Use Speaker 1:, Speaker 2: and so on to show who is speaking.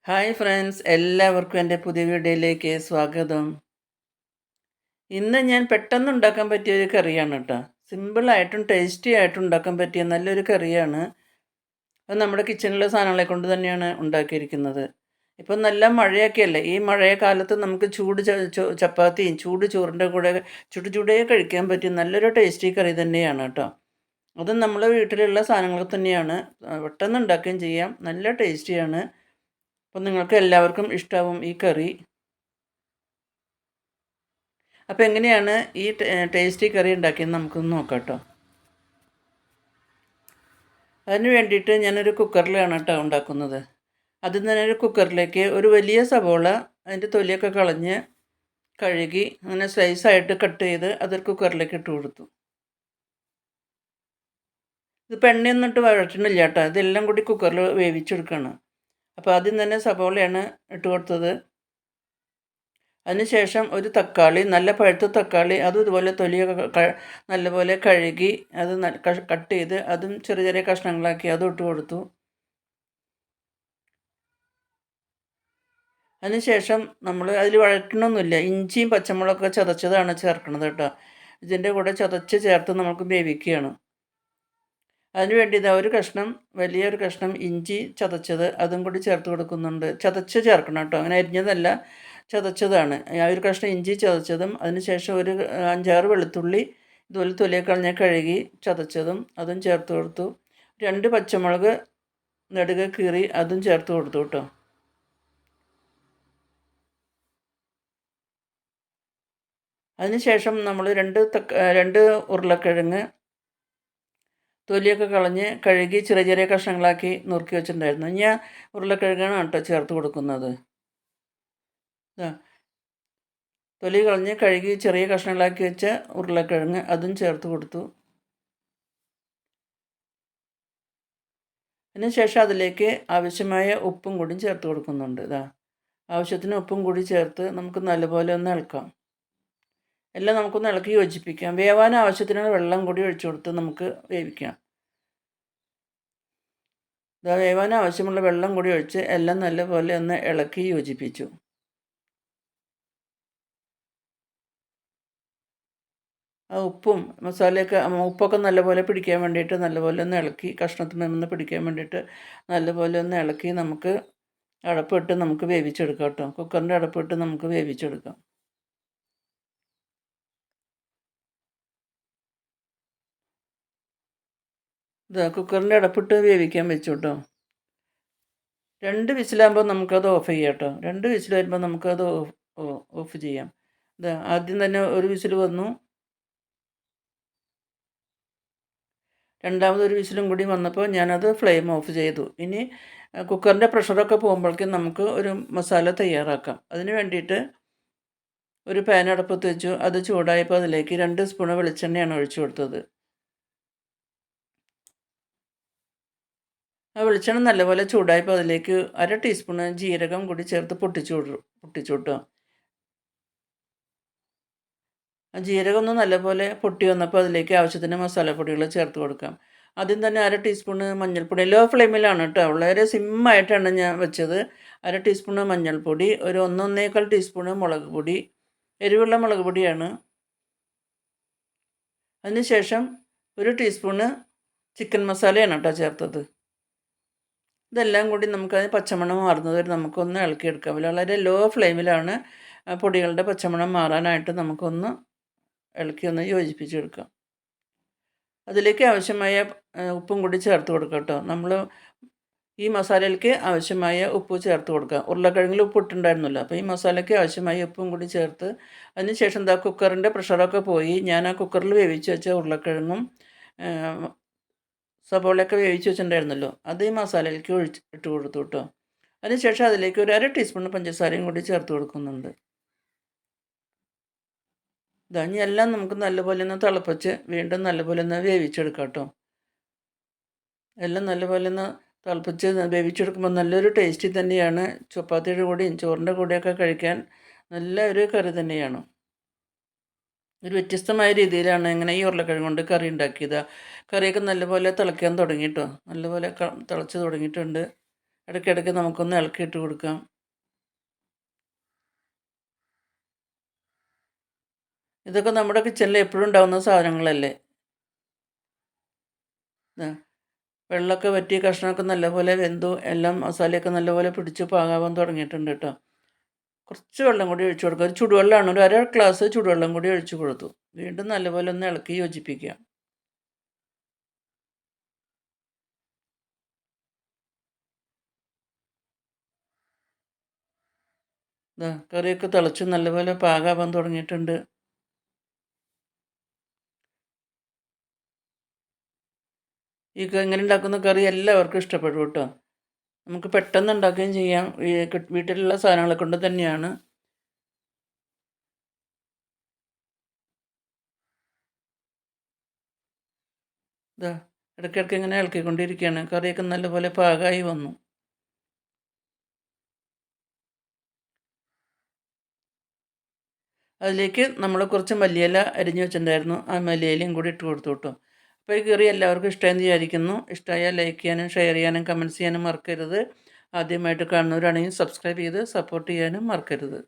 Speaker 1: Hi friends, എല്ലാവർക്കും എൻ്റെ പുതിയ വീഡിയോയിലേക്ക് സ്വാഗതം. ഇന്ന് ഞാൻ പെട്ടെന്ന് ഉണ്ടാക്കാൻ പറ്റിയ ഒരു കറിയാണ് കേട്ടോ. സിമ്പിളായിട്ടും ടേസ്റ്റി ആയിട്ടും ഉണ്ടാക്കാൻ പറ്റിയ നല്ലൊരു കറിയാണ്. അത് നമ്മുടെ കിച്ചണിലെ സാധനങ്ങളെ കൊണ്ട് തന്നെയാണ് ഉണ്ടാക്കിയിരിക്കുന്നത്. ഇപ്പം നല്ല മഴയൊക്കെ അല്ലേ, ഈ മഴയ കാലത്ത് നമുക്ക് ചൂട് ചപ്പാത്തിയും ചൂട് ചോറിൻ്റെ കൂടെ ചുടേ കഴിക്കാൻ പറ്റിയ നല്ലൊരു ടേസ്റ്റി കറി തന്നെയാണ് കേട്ടോ. അതും നമ്മളെ വീട്ടിലുള്ള സാധനങ്ങൾ തന്നെയാണ്. പെട്ടെന്ന് ഉണ്ടാക്കുകയും ചെയ്യാം, നല്ല ടേസ്റ്റിയാണ്. അപ്പം നിങ്ങൾക്ക് എല്ലാവർക്കും ഇഷ്ടാവും ഈ കറി. അപ്പോൾ എങ്ങനെയാണ് ഈ ടേസ്റ്റി കറി ഉണ്ടാക്കിയെന്ന് നമുക്കൊന്ന് നോക്കാം കേട്ടോ. അതിന് വേണ്ടിയിട്ട് ഞാനൊരു കുക്കറിലാണ് കേട്ടോ ഉണ്ടാക്കുന്നത്. അതിൽ നിന്ന് ഒരു കുക്കറിലേക്ക് ഒരു വലിയ സവോള അതിൻ്റെ തൊലിയൊക്കെ കളഞ്ഞ് കഴുകി അങ്ങനെ സ്ലൈസായിട്ട് കട്ട് ചെയ്ത് അതൊരു കുക്കറിലേക്ക് ഇട്ട് കൊടുത്തു. ഇതിപ്പോൾ എണ്ണയൊന്നും ഇട്ട് വഴറ്റണില്ല കേട്ടോ, ഇതെല്ലാം കൂടി കുക്കറിൽ വേവിച്ചെടുക്കുകയാണ്. അപ്പോൾ ആദ്യം തന്നെ സവോളയാണ് ഇട്ട് കൊടുത്തത്. അതിനുശേഷം ഒരു തക്കാളി, നല്ല പഴുത്ത തക്കാളി, അതും ഇതുപോലെ തൊലിയൊക്കെ നല്ലപോലെ കഴുകി അത് കട്ട് ചെയ്ത് അതും ചെറിയ ചെറിയ കഷ്ണങ്ങളാക്കി അതും ഇട്ട് കൊടുത്തു. അതിനുശേഷം നമ്മൾ അതിൽ വഴറ്റണമൊന്നുമില്ല, ഇഞ്ചിയും പച്ചമുളകൊക്കെ ചതച്ചതാണ് ചേർക്കുന്നത് കേട്ടോ. ഇതിൻ്റെ കൂടെ ചതച്ച് ചേർത്ത് നമുക്ക് വേവിക്കുകയാണ്. അതിനുവേണ്ടി ഇതാ ഒരു കഷ്ണം, വലിയൊരു കഷ്ണം ഇഞ്ചി ചതച്ചത് അതും കൂടി ചേർത്ത് കൊടുക്കുന്നുണ്ട്. ചതച്ച് ചേർക്കണം കേട്ടോ, അങ്ങനെ അരിഞ്ഞതല്ല, ചതച്ചതാണ്. ആ ഒരു കഷ്ണം ഇഞ്ചി ചതച്ചതും അതിനുശേഷം ഒരു 5-6 വെളുത്തുള്ളി ഇതുപോലെ തൊലിയൊക്കെ കളഞ്ഞ് കഴുകി ചതച്ചതും അതും ചേർത്ത് കൊടുത്തു. 2 പച്ചമുളക് നെടുകെ കീറി അതും ചേർത്ത് കൊടുത്തു കേട്ടോ. അതിനുശേഷം നമ്മൾ 2 ഉരുളക്കിഴങ്ങ് തൊലിയൊക്കെ കളഞ്ഞ് കഴുകി ചെറിയ ചെറിയ കഷ്ണങ്ങളാക്കി നുറുക്കി വെച്ചിട്ടുണ്ടായിരുന്നു. ഞാൻ ഉരുളക്കിഴങ്ങാണ് കേട്ടോ ചേർത്ത് കൊടുക്കുന്നത്. തൊലി കളഞ്ഞ് കഴുകി ചെറിയ കഷ്ണങ്ങളാക്കി വെച്ച ഉരുളക്കിഴങ്ങ് അതും ചേർത്ത് കൊടുത്തു. അതിനുശേഷം അതിലേക്ക് ആവശ്യമായ ഉപ്പും കൂടി ചേർത്ത് കൊടുക്കുന്നുണ്ട്. ആവശ്യത്തിന് ഉപ്പും കൂടി ചേർത്ത് നമുക്ക് നല്ലപോലെ ഒന്ന് ഇളക്കാം. എല്ലാം നമുക്കൊന്ന് ഇളക്കി യോജിപ്പിക്കാം. വേവാൻ ആവശ്യത്തിനുള്ള വെള്ളം കൂടി ഒഴിച്ചു കൊടുത്ത് നമുക്ക് വേവിക്കാം. വേവാൻ ആവശ്യമുള്ള വെള്ളം കൂടി ഒഴിച്ച് എല്ലാം നല്ലപോലെ ഒന്ന് ഇളക്കി യോജിപ്പിച്ചു. ആ ഉപ്പും മസാലയൊക്കെ ഉപ്പൊക്കെ നല്ലപോലെ പിടിക്കാൻ വേണ്ടിയിട്ട് നല്ലപോലെ ഒന്ന് ഇളക്കി, കഷ്ണത്തിന് പിടിക്കാൻ വേണ്ടിയിട്ട് നല്ലപോലെ ഒന്ന് ഇളക്കി നമുക്ക് അടപ്പിട്ട് നമുക്ക് വേവിച്ചെടുക്കാം കേട്ടോ. കുക്കറിൻ്റെ അടപ്പിട്ട് നമുക്ക് വേവിച്ചെടുക്കാം. കുക്കറിൻ്റെ അടപ്പിട്ട് വേവിക്കാൻ വെച്ചു കേട്ടോ. 2 വിസിലാകുമ്പോൾ നമുക്കത് ഓഫ് ചെയ്യാം കേട്ടോ. 2 വിസിൽ വരുമ്പോൾ നമുക്കത് ഓഫ് ചെയ്യാം. ആദ്യം തന്നെ ഒരു വിസിൽ വന്നു, രണ്ടാമതൊരു വിസിലും കൂടി വന്നപ്പോൾ ഞാനത് ഫ്ലെയിം ഓഫ് ചെയ്തു. ഇനി കുക്കറിൻ്റെ പ്രഷറൊക്കെ പോകുമ്പോഴേക്കും നമുക്ക് ഒരു മസാല തയ്യാറാക്കാം. അതിന് വേണ്ടിയിട്ട് ഒരു പാൻ അടുപ്പത്ത് വെച്ചു. അത് ചൂടായപ്പോൾ അതിലേക്ക് 2 സ്പൂൺ വെളിച്ചെണ്ണയാണ് ഒഴിച്ചു കൊടുത്തത്. ആ വെളിച്ചെണ്ണ നല്ലപോലെ ചൂടായപ്പോൾ അതിലേക്ക് 1/2 ടീസ്പൂൺ ജീരകം കൂടി ചേർത്ത് പൊട്ടിച്ചു കേട്ടോ. ആ ജീരകം ഒന്ന് നല്ലപോലെ പൊട്ടി വന്നപ്പോൾ അതിലേക്ക് ആവശ്യത്തിന് മസാലപ്പൊടികൾ ചേർത്ത് കൊടുക്കാം. ആദ്യം തന്നെ 1/2 ടീസ്പൂൺ മഞ്ഞൾപ്പൊടി, ലോ ഫ്ലെയിമിലാണ് കേട്ടോ, വളരെ സിമ്മായിട്ടാണ് ഞാൻ വെച്ചത്. 1/2 ടീസ്പൂൺ മഞ്ഞൾപ്പൊടി, ഒരു 1-1.25 ടീസ്പൂൺ മുളക് പൊടി, എരിവുള്ള മുളക് പൊടിയാണ്. അതിനുശേഷം 1 ടീസ്പൂണ് ചിക്കൻ മസാലയാണ് കേട്ടോ ചേർത്തത്. ഇതെല്ലാം കൂടി നമുക്കതിന് പച്ചമണം മാറുന്നത് വരെ നമുക്കൊന്ന് ഇളക്കിയെടുക്കാം. വളരെ ലോ ഫ്ലെയിമിലാണ് പൊടികളുടെ പച്ചമണം മാറാനായിട്ട് നമുക്കൊന്ന് ഇളക്കി ഒന്ന് യോജിപ്പിച്ചെടുക്കാം. അതിലേക്ക് ആവശ്യമായ ഉപ്പും കൂടി ചേർത്ത് കൊടുക്കാം കേട്ടോ. നമ്മൾ ഈ മസാലയിലേക്ക് ആവശ്യമായ ഉപ്പ് ചേർത്ത് കൊടുക്കുക. ഉരുളക്കിഴങ്ങിൽ ഉപ്പ് ഇട്ടുണ്ടായിരുന്നല്ലോ, അപ്പോൾ ഈ മസാലയ്ക്ക് ആവശ്യമായ ഉപ്പും കൂടി ചേർത്ത് അതിനുശേഷം കുക്കറിൻ്റെ പ്രഷറൊക്കെ പോയി ഞാൻ ആ കുക്കറിൽ വേവിച്ച് വെച്ച ഉരുളക്കിഴങ്ങും സവോളയൊക്കെ വേവിച്ച് വെച്ചിട്ടുണ്ടായിരുന്നല്ലോ, അത് ഈ മസാലയിലേക്ക് ഇട്ട് കൊടുത്തു കേട്ടോ. അതിനുശേഷം അതിലേക്ക് ഒരു 1/2 ടീസ്പൂൺ പഞ്ചസാരയും കൂടി ചേർത്ത് കൊടുക്കുന്നുണ്ട്. ഇനി എല്ലാം നമുക്ക് നല്ലപോലെ ഒന്ന് തിളപ്പിച്ച് വീണ്ടും നല്ലപോലെ ഒന്ന് വേവിച്ചെടുക്കാം കേട്ടോ. എല്ലാം നല്ലപോലെ ഒന്ന് തിളപ്പിച്ച് വേവിച്ചെടുക്കുമ്പോൾ നല്ലൊരു ടേസ്റ്റി തന്നെയാണ്. ചപ്പാത്തിയുടെ കൂടെയും ചോറിൻ്റെ കൂടെയൊക്കെ കഴിക്കാൻ നല്ല ഒരു കറി തന്നെയാണ്. ഒരു വ്യത്യസ്തമായ രീതിയിലാണ് ഇങ്ങനെ ഈ ഉരുളക്കിഴങ്ങ് കൊണ്ട് കറി ഉണ്ടാക്കിയത്. കറിയൊക്കെ നല്ലപോലെ തിളയ്ക്കാൻ തുടങ്ങി കേട്ടോ. നല്ലപോലെ തിളച്ച് തുടങ്ങിയിട്ടുണ്ട്. ഇടയ്ക്കിടയ്ക്ക് നമുക്കൊന്ന് ഇളക്കിയിട്ട് കൊടുക്കാം. ഇതൊക്കെ നമ്മുടെ കിച്ചണിൽ എപ്പോഴും ഉണ്ടാകുന്ന സാധനങ്ങളല്ലേ. ദാ വെള്ളമൊക്കെ വറ്റി കഷ്ണമൊക്കെ നല്ലപോലെ വെന്തു, എല്ലാം മസാലയൊക്കെ നല്ലപോലെ പിടിച്ച് പാകാവാൻ തുടങ്ങിയിട്ടുണ്ട് കേട്ടോ. കുറച്ച് വെള്ളം കൂടി ഒഴിച്ചു കൊടുക്കുക. ഒരു ചുടുവെള്ളമാണ്, ഒരു അര ഗ്ലാസ് ചുടുവെള്ളം കൂടി ഒഴിച്ചു കൊടുത്തു. വീണ്ടും നല്ലപോലെ ഒന്ന് ഇളക്കി യോജിപ്പിക്കുക. കറിയൊക്കെ തിളച്ച് നല്ലപോലെ പാകാവാൻ തുടങ്ങിയിട്ടുണ്ട്. ഇങ്ങനെ ഉണ്ടാക്കുന്ന കറി എല്ലാവർക്കും ഇഷ്ടപ്പെടും കേട്ടോ. നമുക്ക് പെട്ടെന്ന് ഉണ്ടാക്കുകയും ചെയ്യാം. വീട്ടിലുള്ള സാധനങ്ങളെ കൊണ്ട് തന്നെയാണ്. ഇടയ്ക്കിടയ്ക്ക് ഇങ്ങനെ ഇളക്കിക്കൊണ്ടിരിക്കുകയാണ്. കറിയൊക്കെ നല്ലപോലെ പാകമായി വന്നു. അതിലേക്ക് നമ്മൾ കുറച്ച് മല്ലിയില അരിഞ്ഞു വെച്ചിട്ടുണ്ടായിരുന്നു. ആ മല്ലിയിലയും കൂടി ഇട്ട് കൊടുത്തു കേട്ടോ. അപ്പോൾ ഈ കറി എല്ലാവർക്കും ഇഷ്ടമായെന്ന് വിചാരിക്കുന്നു. ഇഷ്ടമായാൽ ലൈക്ക് ചെയ്യാനും ഷെയർ ചെയ്യാനും കമൻറ്റ്സ് ചെയ്യാനും മറക്കരുത്. ആദ്യമായിട്ട് കാണുന്നവരാണെങ്കിൽ സബ്സ്ക്രൈബ് ചെയ്ത് സപ്പോർട്ട് ചെയ്യാനും മറക്കരുത്.